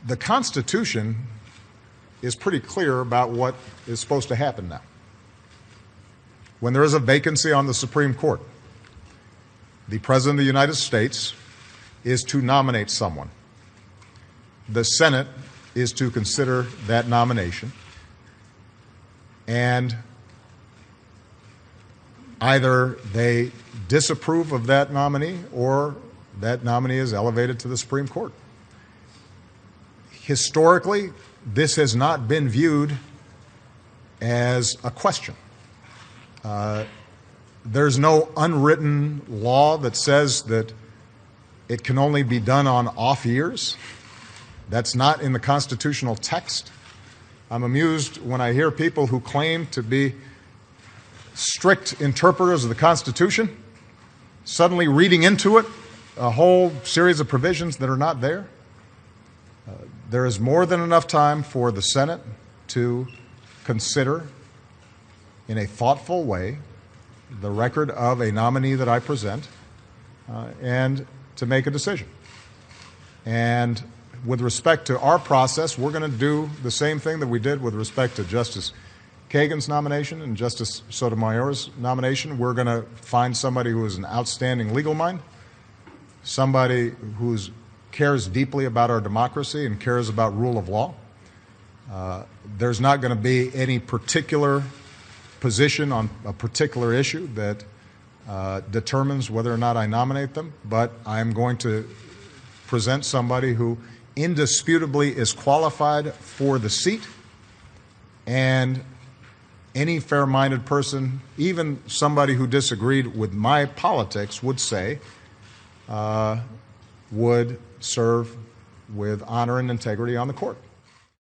The Constitution is pretty clear about what is supposed to happen now. When there is a vacancy on the Supreme Court, the President of the United States is to nominate someone. The Senate is to consider that nomination, and either they disapprove of that nominee or that nominee is elevated to the Supreme Court. Historically, this has not been viewed as a question. There's no unwritten law that says that it can only be done on off years. That's not in the constitutional text. I'm amused when I hear people who claim to be strict interpreters of the Constitution suddenly reading into it a whole series of provisions that are not there. There is more than enough time for the Senate to consider in a thoughtful way the record of a nominee that I present and to make a decision. And with respect to our process, we're going to do the same thing that we did with respect to Justice Kagan's nomination and Justice Sotomayor's nomination. We're going to find somebody who is an outstanding legal mind, somebody who cares deeply about our democracy and cares about rule of law. There's not going to be any particular position on a particular issue that determines whether or not I nominate them, but I'm going to present somebody who indisputably is qualified for the seat, and any fair-minded person, even somebody who disagreed with my politics, would say would serve with honor and integrity on the court.